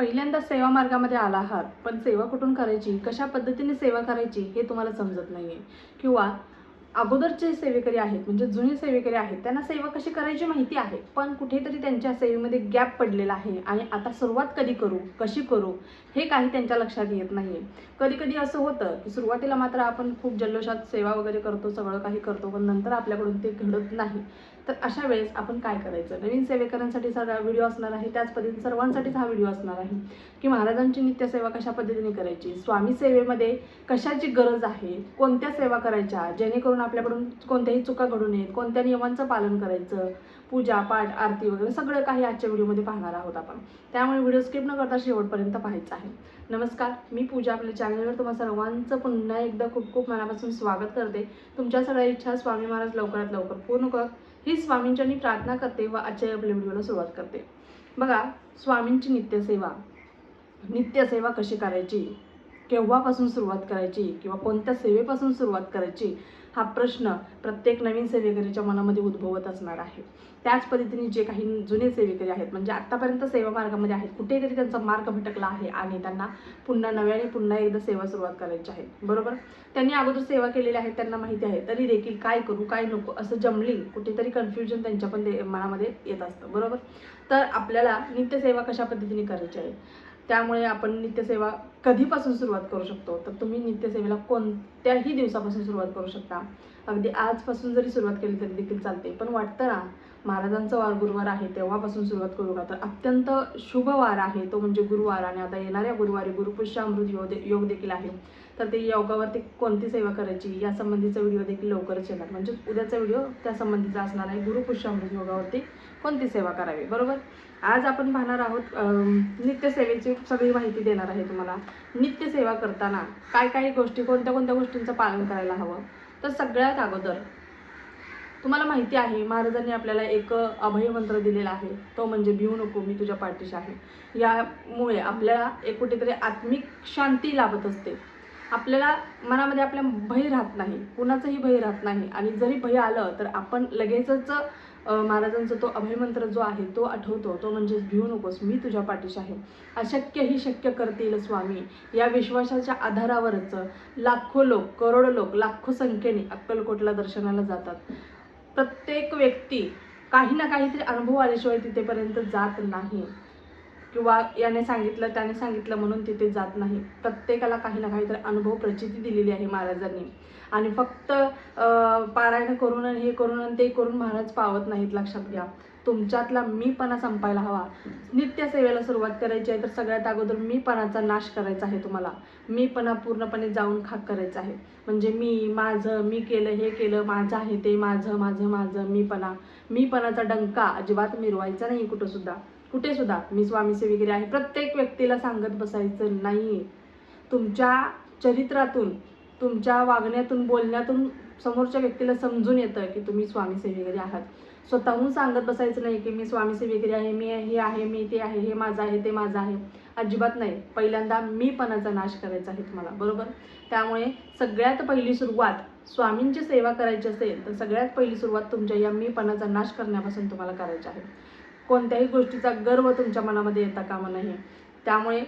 पहिल्यांदा सेवा मार्गामध्ये आला आहात, पण सेवा कुठून करायची, कशा पद्धतीने सेवा करायची हे तुम्हाला समजत नाही आहे. किंवा अगोदरचे सेवेकरी आहेत, म्हणजे जुने सेवेकरी आहेत, त्यांना सेवा कशी करायची माहिती आहे, पण कुठेतरी त्यांच्या सेवेमध्ये गॅप पडलेला आहे आणि आता सुरुवात कधी करू, कशी करू हे काही त्यांच्या लक्षात येत नाही आहे. कधी कधी असं होतं की सुरुवातीला मात्र आपण खूप जल्लोषात सेवा वगैरे करतो, सगळं काही करतो, पण नंतर आपल्याकडून ते घडत नाही. तर अशा वेळेस आपण काय करायचं? नवीन सेवेकरांसाठी सगळा व्हिडिओ असणार आहे, त्याच पद्धतीने सर्वांसाठीच हा व्हिडिओ असणार आहे की महाराजांची नित्यसेवा कशा पद्धतीने करायची, स्वामी सेवेमध्ये कशाची गरज आहे, कोणत्या सेवा करायच्या जेणेकरून आपल्याकडून कोणत्याही चुका घडू नयेत, कोणत्या नियमांचं पालन करायचं, पूजा पाठ आरती वगैरे सगळं काही आजच्या व्हिडिओमध्ये पाहणार आहोत आपण. त्यामुळे व्हिडिओ स्किप न करता शेवटपर्यंत पाहायचा आहे. नमस्कार, मी पूजा. आपल्या चॅनलवर तुम्हा सर्वांचं पुन्हा एकदा खूप खूप मनापासून स्वागत करते. तुमच्या सगळ्या इच्छा स्वामी महाराज लवकरात लवकर पूर्ण कर ही स्वामींच्यांनी प्रार्थना करते व आजच्या आपल्या व्हिडिओला सुरुवात करते. बघा, स्वामींची नित्यसेवा कशी करायची, केव्हापासून सुरुवात करायची किंवा कोणत्या सेवेपासून सुरुवात करायची हा प्रश्न प्रत्येक नवीन सेवेकरीच्या मनामध्ये उद्भवत असणार आहे. त्याच पद्धतीने जे काही जुने सेवेकरी आहेत, म्हणजे आत्तापर्यंत सेवा मार्गामध्ये आहेत, कुठेतरी त्यांचा मार्ग भटकला आहे आणि त्यांना पुन्हा एकदा सेवा सुरुवात करायची आहे. बरोबर, त्यांनी अगोदर सेवा केलेली आहे, त्यांना माहिती आहे, तरी देखील काय करू काय नको असं जमलिंग कुठेतरी कन्फ्युजन त्यांच्या पण मनामध्ये येत असतं. बरोबर, तर आपल्याला नित्यसेवा कशा पद्धतीने करायची आहे, त्यामुळे आपण नित्यसेवा कधीपासून सुरुवात करू शकतो, तर तुम्ही नित्यसेवेला कोणत्याही दिवसापासून सुरुवात करू शकता. अगदी आजपासून जरी सुरुवात केली तरी देखील चालते. पण वाटतं ना, महाराजांचा वार गुरुवार आहे तेव्हापासून सुरुवात करू का, तर अत्यंत शुभ वार आहे तो म्हणजे गुरुवार. आणि आता येणाऱ्या गुरुवारी गुरुपुष्यामृत योग देखील आहे. तर ते योगावरती कोणती सेवा करायची या संबंधीचा व्हिडिओ देखील लवकरच येणार, म्हणजे उद्याचा व्हिडिओ त्या संबंधीचा असणार आहे. गुरुपुष्यामृत योगावरती कोणती सेवा करावी. बरोबर, आज आपण पाहणार आहोत नित्यसेवेची सगळी माहिती देणार आहे तुम्हाला. नित्यसेवा करताना काय काय गोष्टी, कोणत्या गोष्टींचं पालन करायला हवं. तर सगळ्यात अगोदर तुम्हाला माहिती आहे, महाराजांनी आपल्याला एक अभय मंत्र दिलेला आहे, तो म्हणजे भिवू नको मी तुझ्या पाठीशी आहे. यामुळे आपल्याला एक कुठेतरी आत्मिक शांती लाभत असते. आपल्याला मनामध्ये आपल्या भय राहत नाही, कुणाचंही भय राहत नाही. आणि जरी भय आलं तर आपण लगेचच महाराजांचा तो अभयमंत्र जो आहे तो आठवतो, तो म्हणजे भिवू नकोस मी तुझ्या पाठीशी आहे. अशक्य ही शक्य करतील स्वामी, या विश्वासाच्या आधारावरच लाखो लोक, करोडो लोक, लाखो संख्येने अक्कलकोटला दर्शनाला जातात. प्रत्येक व्यक्ती काही ना काहीतरी अनुभव आल्याशिवाय तिथेपर्यंत जात नाही, किंवा याने सांगितलं त्याने सांगितलं म्हणून तिथे जात नाही. प्रत्येकाला काही ना काहीतरी अनुभव प्रचिती दिलेली आहे महाराजांनी. आणि फक्त पारायण करून हे करून ते करून महाराज पावत नाहीत. लक्षात घ्या, तुमच्यातला मीपणा संपायला हवा. नित्यसेवेला सुरुवात करायची आहे तर सगळ्यात अगोदर मीपणाचा नाश करायचा आहे तुम्हाला. मीपणा पूर्णपणे जाऊन खाक करायचा आहे. म्हणजे माझं, मी केलं, हे केलं, माझं आहे ते, माझं मीपणाचा डंका अजिबात मिरवायचा नाही कुठे सुद्धा. मी स्वामी सेवेकरी आहे प्रत्येक व्यक्तीला सांगत बसायचं नाही. तुमच्या चरित्रातून, तुमच्या वागण्यातून, बोलण्यातून समोरच्या व्यक्तीला समजून येतं की तुम्ही स्वामी सेवेकरी आहात. स्वतःहून सांगत बसायचं नाही की मी स्वामी सेवेकरी आहे, मी हे आहे, मी ते आहे, हे माझं आहे, ते माझं आहे. अजिबात नाही. पहिल्यांदा मीपणाचा नाश करायचा आहे तुम्हाला. बरोबर, त्यामुळे सगळ्यात पहिली सुरुवात स्वामींची सेवा करायची असेल तर सगळ्यात पहिली सुरुवात तुमच्या या मीपणाचा नाश करण्यापासून तुम्हाला करायची आहे. कोणत्याही गोष्टीचा गर्व तुमच्या मनामध्ये येता कामा नये. त्यामुळे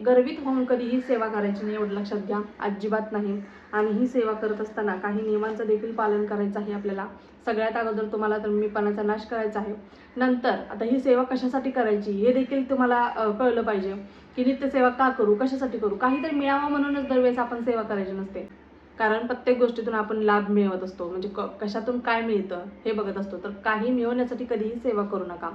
गर्वित होऊन कधीही सेवा करायची नाही, एवढं लक्षात घ्या. अजिबात नाही. आणि ही सेवा करत असताना काही नियमांचं देखील पालन करायचं आहे आपल्याला. सगळ्यात अगोदर तुम्हाला तर मीपणाचा नाश करायचा आहे. नंतर आता ही सेवा कशासाठी करायची हे देखील तुम्हाला कळलं पाहिजे की नित्यसेवा का करू, कशासाठी करू. काहीतरी मिळावं म्हणूनच दरवेळेस आपण सेवा करायची नसते. कारण प्रत्येक गोष्टीतून आपण लाभ मिळवत असतो, म्हणजे कशातून काय मिळतं हे बघत असतो. तर काही मिळवण्यासाठी कधीही सेवा करू नका.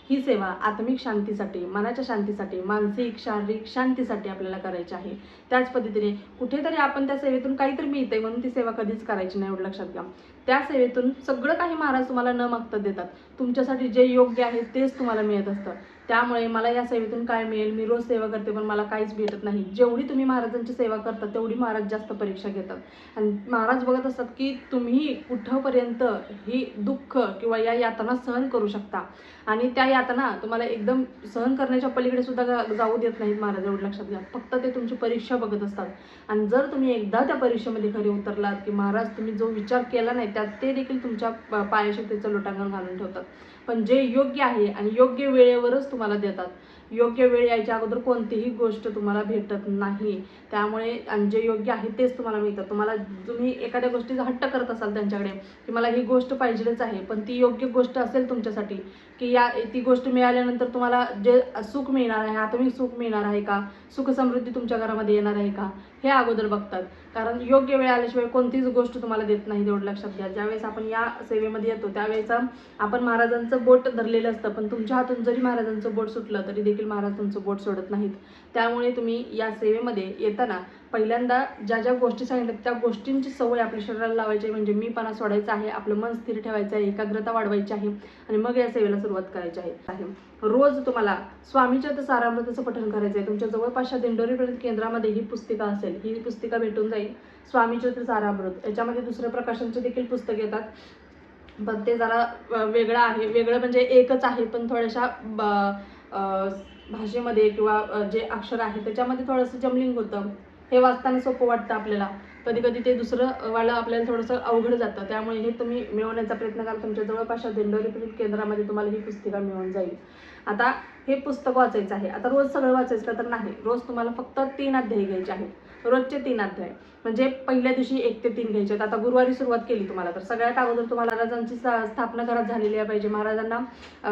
ही सेवा आत्मिक शांतीसाठी, मनाच्या शांतीसाठी, मानसिक शारीरिक शांतीसाठी आपल्याला करायची आहे. त्याच पद्धतीने कुठेतरी आपण त्या सेवेतून काहीतरी मिळतंय म्हणून ती सेवा कधीच करायची नाही, एवढं लक्षात घ्या. त्या सेवेतून सगळं काही महाराज तुम्हाला न मागता देतात. तुमच्यासाठी जे योग्य आहे तेच तुम्हाला मिळत असतं. त्यामुळे मला या सेवेतून काय मिळेल, मी रोज सेवा करते पण मला काहीच भेटत नाही, जेवढी तुम्ही महाराजांची सेवा करता तेवढी महाराज जास्त परीक्षा घेतात. आणि महाराज बघत असतात की तुम्ही कुठंपर्यंत ही दुःख किंवा या यातना सहन करू शकता. आणि त्या यातना तुम्हाला एकदम सहन करण्याच्या पलीकडे सुद्धा जाऊ देत नाहीत महाराज, एवढं लक्षात घ्या. फक्त ते तुमची परीक्षा बघत असतात. आणि जर तुम्ही एकदा त्या परीक्षेमध्ये खरे उतरलात की महाराज तुम्ही जो विचार केला नाही त्यात ते देखील तुमच्या पायाशी त्याचं लोटांगण घालून ठेवतात. पण जे योग्य आहे आणि योग्य वेळेवरच तुम्हाला देतात. योग्य वेळ यायच्या अगोदर कोणतीही गोष्ट तुम्हाला भेटत नाही. त्यामुळे आणि जे योग्य आहे तेच तुम्हाला मिळतं. तुम्ही एखाद्या गोष्टीचा हट्ट करत असाल त्यांच्याकडे की मला ही गोष्ट पाहिजेच आहे, पण ती योग्य गोष्ट असेल तुमच्यासाठी की ती गोष्ट मिळाल्यानंतर तुम्हाला जे सुख मिळणार आहे, आत्मिक सुख मिळणार आहे का, सुख समृद्धी तुमच्या घरामध्ये येणार आहे का, हे अगोदर बघतात. कारण योग्य वेळ आल्याशिवाय कोणतीच गोष्ट तुम्हाला देत नाही, तेवढं लक्षात घ्या. ज्यावेळेस आपण या सेवेमध्ये येतो त्यावेळेस आपण महाराजांचं बोट धरलेलं असतं, पण तुमच्या हातून जरी महाराजांचं बोट सुटलं तरी देखील महाराज तुमचं बोट सोडत नाहीत. त्यामुळे तुम्ही या सेवेमध्ये येताना पहिल्यांदा ज्या ज्या गोष्टी सांगितल्या त्या गोष्टींची सवय आपल्या शरीराला लावायची, म्हणजे मीपणा सोडायचा आहे, आपलं मन स्थिर ठेवायचं आहे, एकाग्रता वाढवायची आहे आणि मग या सेवेला सुरुवात करायची आहे. रोज तुम्हाला स्वामीचरित्र सारामृताचं पठण करायचं आहे. तुमच्या जवळपासच्या दिंडोरी केंद्रामध्ये ही पुस्तिका असेल, ही पुस्तिका भेटून जाईल, स्वामीचरित्र सारामृत. याच्यामध्ये दुसऱ्या प्रकाशनचे देखील पुस्तक येतात, पण ते जरा वेगळं आहे. वेगळं म्हणजे एकच आहे, पण थोड्याशा भाषेमध्ये किंवा जे अक्षर आहे त्याच्यामध्ये थोडंसं जमलिंग होतं. हे वाचताना सोपं वाटतं आपल्याला, कधी कधी ते दुसरं वाला आपल्याला थोडंसं अवघड जातं. त्यामुळे हे तुम्ही मिळवण्याचा प्रयत्न करा. तुमच्या जवळपासच्या दिंडोरी केंद्रामध्ये तुम्हाला ही पुस्तिका मिळून जाईल. आता हे पुस्तक वाचायचं आहे. आता रोज सगळं वाचायचं का तर नाही, रोज तुम्हाला फक्त 3 अध्याय घ्यायचे आहेत. रोजचे 3 अध्याय म्हणजे पहिल्या दिवशी 1 ते 3 घ्यायचे. आता गुरुवारी सुरुवात केली तुम्हाला तर सगळ्यात अगोदर तुम्हाला महाराजांची स्थापना घरात झालेली आहे पाहिजे. महाराजांना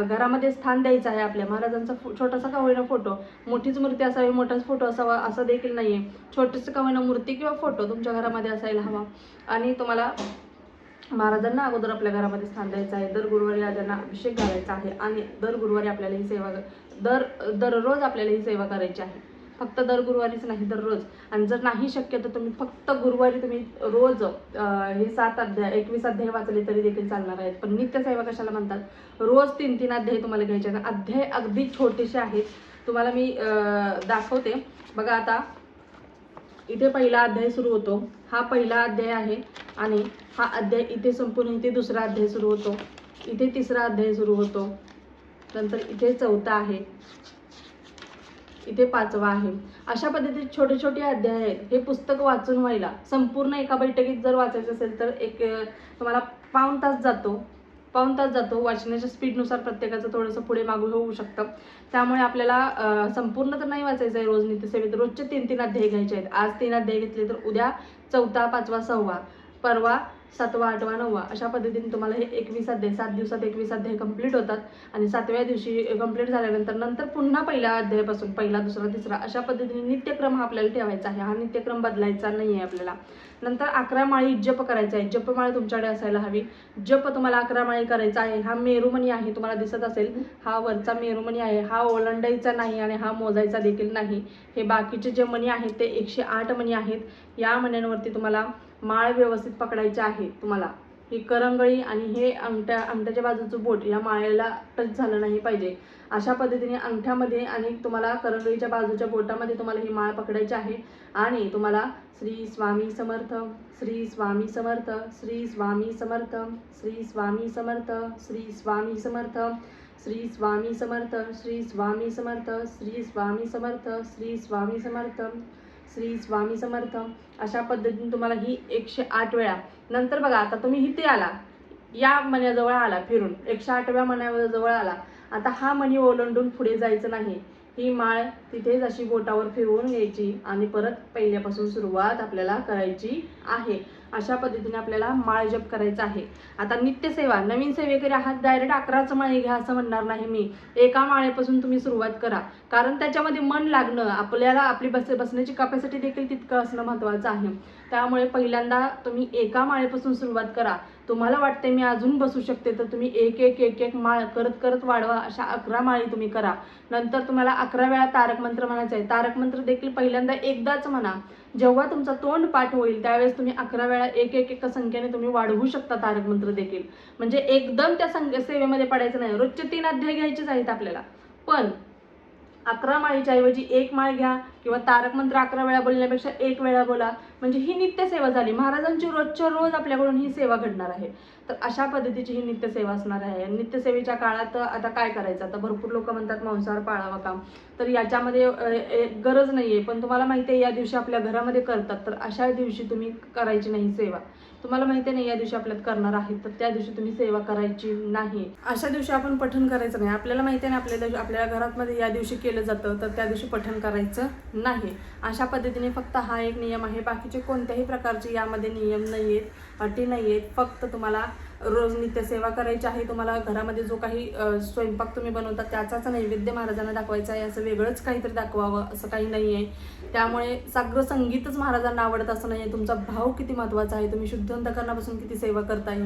घरामध्ये स्थान द्यायचं आहे. आपल्या महाराजांचा छोटासा का होईना फोटो, मोठीच मूर्ती असावी, मोठाच फोटो असावा असं देखील नाहीये, छोटीच का होईना मूर्ती किंवा फोटो तुमच्या घरामध्ये असायला हवा. आणि तुम्हाला महाराजांना अगोदर आपल्या घरामध्ये स्थान द्यायचं आहे. दर गुरुवारी त्यांना अभिषेक घालायचा आहे आणि दर गुरुवारी आपल्याला ही सेवा दररोज आपल्याला ही सेवा करायची आहे. फक्त दर गुरुवारीच नाही, दररोज. आणि जर नाही शक्य तर तुम्ही फक्त गुरुवारी तुम्ही रोज हे 7 अध्याय 21 अध्याय वाचले तरी देखील चालणार आहेत. पण नित्य सेवा कशाला म्हणतात, रोज 3-3 अध्याय तुम्हाला घ्यायचे आहेत. अध्याय अगदी छोटेसे आहेत, तुम्हाला मी दाखवते बघा. आता इथे पहिला अध्याय सुरू होतो, हा पहिला अध्याय आहे आणि हा अध्याय इथे संपूर्ण इथे दुसरा अध्याय सुरू होतो, इथे तिसरा अध्याय सुरू होतो, नंतर इथे चौथा आहे, इथे 5वा आहे. अशा पद्धतीने छोटे छोटे अध्याय आहेत. हे पुस्तक वाचून व्हायला संपूर्ण एका बैठकीत जर वाचायचं असेल तर तुम्हाला पाऊण तास जातो. वाचण्याच्या स्पीडनुसार प्रत्येकाचं थोडंसं पुढे मागं होऊ शकतं. त्यामुळे आपल्याला संपूर्ण तर नाही वाचायचं आहे रोज नित्यसेवेत. रोजचे 3-3 अध्याय घ्यायचे आहेत. आज 3 अध्याय घेतले तर उद्या 4था, 5वा, 6वा, परवा 7वा, 8वा, 9वा अशा पद्धतीने तुम्हाला हे 21 अध्याय 7 दिवसात 21 अध्याय कंप्लीट होतात. आणि 7व्या दिवशी कंप्लीट झाल्यानंतर पुन्हा पहिल्या अध्यायापासून पहिला, दुसरा, तिसरा अशा पद्धतीने नित्यक्रम हा आपल्याला ठेवायचा आहे. हा नित्यक्रम बदलायचा नाही आहे आपल्याला. नंतर 11 माळी जप करायचा आहे. जपमाळ तुमच्याकडे असायला हवी. जप तुम्हाला 11 माळी करायचा आहे. हा मेरुमणी आहे, तुम्हाला दिसत असेल, हा वरचा मेरुमणी आहे. हा ओलांडायचा नाही आणि हा मोजायचा देखील नाही. हे बाकीचे जे मणी आहेत ते 108 मणी आहेत. या मण्यांवरती तुम्हाला माळ व्यवस्थित पकडायची आहे. तुम्हाला ही करंगळी आणि हे अंगठ्याच्या बाजूचं बोट या माळेला टच झालं नाही पाहिजे. अशा पद्धतीने अंगठ्यामध्ये आणि तुम्हाला करंगळीच्या बाजूच्या बोटामध्ये तुम्हाला ही माळ पकडायची आहे. आणि तुम्हाला श्री स्वामी समर्थ, श्री स्वामी समर्थ, श्री स्वामी समर्थ, श्री स्वामी समर्थ, श्री स्वामी समर्थ, श्री स्वामी समर्थ, श्री स्वामी समर्थ, श्री स्वामी समर्थ, श्री स्वामी समर्थ, श्री स्वामी समर्थ अशा पद्धतीने तुम्हाला ही 108 वेळा. नंतर बघा, आता तुम्ही इथे आला, या मण्याजवळ आला, फिरून 108व्या मण्याजवळ आला. आता हा मणी ओलांडून पुढे जायचं नाही. ही माळ तिथेच अशी बोटावर फिरवून घ्यायची आणि परत पहिल्यापासून सुरुवात आपल्याला करायची आहे. अशा पद्धतीने आपल्याला माळ जप करायचा आहे. आता नित्यसेवा, नवीन सेवेकरी आहात, डायरेक्ट 11च माळी घ्या असं म्हणणार नाही मी. एका माळेपासून तुम्ही सुरुवात करा, कारण त्याच्यामध्ये मन लागणं, आपल्याला आपली बसण्याची कॅपॅसिटी देखील तितकं असणं महत्त्वाचं आहे. त्यामुळे पहिल्यांदा तुम्ही एका माळेपासून सुरुवात करा. तुम्हाला वाटते मी अजून बसू शकते तर तुम्ही एक माळ करत करत वाढवा. अशा 11 माळी तुम्ही करा. नंतर तुम्हाला 11 वेळा तारक मंत्र म्हणायचा आहे. तारक मंत्र देखील पहिल्यांदा एकदाच म्हणा. जेव्हा तुमचा तोंड पाठ होईल त्यावेळेस तुम्ही 11 वेळा एक संख्येने तुम्ही वाढवू शकता तारक मंत्र देखील. म्हणजे एकदम त्या सेवेमध्ये पडायचं नाही. रोजचे 3 अध्याय घ्यायचेच आहेत आपल्याला, पण 11 माळीच्या ऐवजी 1 माळ घ्या, किंवा तारक मंत्र 11 वेळा बोलण्यापेक्षा 1 वेळा बोला, म्हणजे ही नित्यसेवा झाली. महाराजांची रोजच्या रोज आपल्याकडून ही सेवा घडणार आहे. तर अशा पद्धतीची ही नित्यसेवा असणार आहे. नित्यसेवेच्या काळात आता काय करायचं, आता भरपूर लोक म्हणतात मांसाहार पाळावा का, तर याच्यामध्ये गरज नाही आहे. पण तुम्हाला माहिती आहे या दिवशी आपल्या घरामध्ये करतात, तर अशा दिवशी तुम्ही करायची नाही सेवा. तुम्हाला माहिती आहे नाही या दिवशी आपल्यात करणार आहेत, तर त्या दिवशी तुम्ही सेवा करायची नाही. अशा दिवशी आपण पठण करायचं नाही. आपल्याला माहिती आहे ना आपल्या घरामध्ये या दिवशी केलं जातं, तर त्या दिवशी पठण करायचं नाही. अशा पद्धतीने फक्त हा एक नियम आहे. बाकीचे कोणत्याही प्रकारचे यामध्ये नियम नाही आहेत, अटी नाही आहेत. फक्त तुम्हाला रोज नित्यसेवा करायची आहे. तुम्हाला घरामध्ये जो काही स्वयंपाक तुम्ही बनवता त्याचाच नैवेद्य महाराजांना दाखवायचा आहे. असं वेगळंच काहीतरी दाखवावं असं काही नाही आहे. त्यामुळे साग्र संगीतच महाराजांना आवडत असं नाही आहे. तुमचा भाव किती महत्त्वाचा आहे, तुम्ही शुद्ध अंतःकरणापासून किती सेवा करताय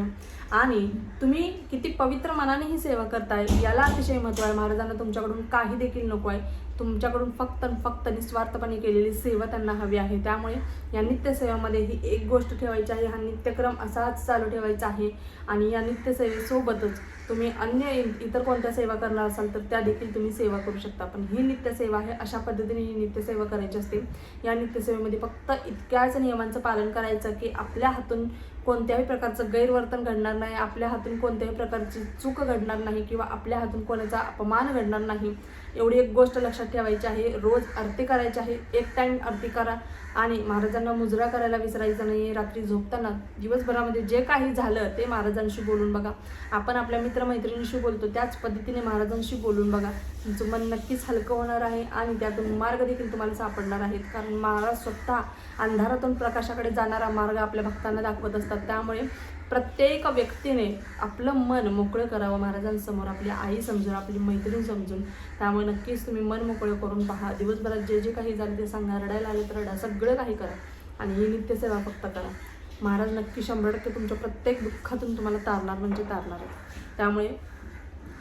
आणि तुम्ही किती पवित्र मनाने ही सेवा करताय याला अतिशय महत्त्व आहे. महाराजांना तुमच्याकडून काही देखील नको आहे. तुमच्याकडून फक्त निस्वार्थपणे केलेली सेवा त्यांना हवी आहे. त्यामुळे या नित्यसेवेमध्ये ही एक गोष्ट ठेवायची आहे, हा नित्यक्रम असाच चालू ठेवायचा आहे. आणि या नित्यसेवेसोबतच तुम्ही अन्य इतर कोणत्या सेवा करणार असाल तर त्या देखील तुम्ही सेवा करू शकता. पण ही नित्यसेवा आहे, अशा पद्धतीने ही नित्यसेवा करायची असते. या नित्यसेवेमध्ये फक्त इतक्याच नियमांचं पालन करायचं की आपल्या हातून कोणत्याही प्रकारचं गैरवर्तन घडणार नाही, आपल्या हातून कोणत्याही प्रकारची चूक घडणार नाही किंवा आपल्या हातून कोणाचा अपमान घडणार नाही. एवढी एक गोष्ट लक्षात ठेवायची आहे. रोज आरती करायची आहे, एक टाईम आरती करा आणि महाराजांना मुजरा करायला विसरायचं नाही. रात्री झोपताना दिवसभरामध्ये जे काही झालं ते महाराजांशी बोलून बघा. आपण आपल्या मित्रमैत्रिणींशी बोलतो त्याच पद्धतीने महाराजांशी बोलून बघा. तुमचं मन नक्कीच हलकं होणार आहे आणि त्यातून मार्ग देखील तुम्हाला सापडणार आहेत. कारण महाराज स्वतः अंधारातून प्रकाशाकडे जाणारा मार्ग आपल्या भक्तांना दाखवत असतात. त्यामुळे प्रत्येक व्यक्तीने आपलं मन मोकळं करावं महाराजांसमोर, आपली आई समजून, आपली मैत्रीण समजून. त्यामुळे नक्कीच तुम्ही मन मोकळं करून पहा. दिवसभरात जे जे काही झालं ते सांगा, रडायला आले तर रडा, सगळं काही करा आणि ही नित्यसेवा फक्त करा. महाराज नक्की 100% तुमच्या प्रत्येक दुःखातून तुम्हाला तारणार म्हणजे तारणार आहे. त्यामुळे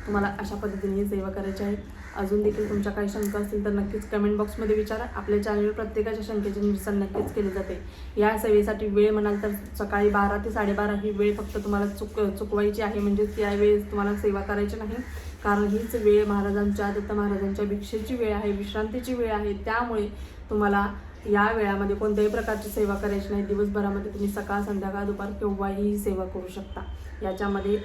तुम्हाला अशा पद्धतीने ही सेवा करायची आहे. अजून देखील तुमच्या काही शंका असतील तर नक्कीच कमेंट बॉक्समध्ये विचारा. आपल्या चॅनलवर प्रत्येकाच्या शंकेचे निरसन नक्कीच केले जाते. या सेवेसाठी वेळ म्हणाल तर सकाळी 12 ते 12:30 ही वेळ फक्त तुम्हाला चुकवायची आहे. म्हणजे त्यावेळेस तुम्हाला सेवा करायची नाही, कारण हीच वेळ महाराजांच्या दत्त महाराजांच्या भिक्षेची वेळ आहे, विश्रांतीची वेळ आहे. त्यामुळे तुम्हाला या वेळामध्ये कोणत्याही प्रकारची सेवा करायची नाही. दिवसभरामध्ये तुम्ही सकाळ, संध्याकाळ, दुपार केव्हाही ही सेवा करू शकता. याच्यामध्ये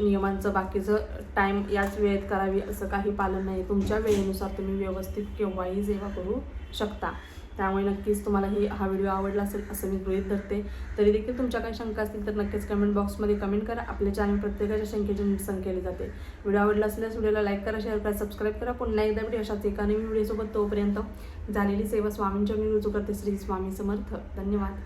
नियमांचं बाकीचं टाईम याच वेळेत करावी असं काही पालन नाही. तुमच्या वेळेनुसार तुम्ही व्यवस्थित केव्हाही सेवा करू शकता. त्यामुळे नक्कीच तुम्हाला हा व्हिडिओ आवडला असेल असं मी गृहीत धरते. तरी देखील तुमच्या काही शंका असतील तर नक्कीच कमेंट बॉक्समध्ये कमेंट करा. आपल्या चॅनल प्रत्येकाच्या शंकेचे निरसन केले जाते. व्हिडिओ आवडला असल्यास व्हिडिओला लाईक करा, शेअर करा, सबस्क्राईब करा. पुन्हा एकदा व्हिडिओ अशाच एका नवीन व्हिडिओसोबत. तोपर्यंत झालेली सेवा स्वामींच्या मी रुजू करते. श्री स्वामी समर्थ. धन्यवाद.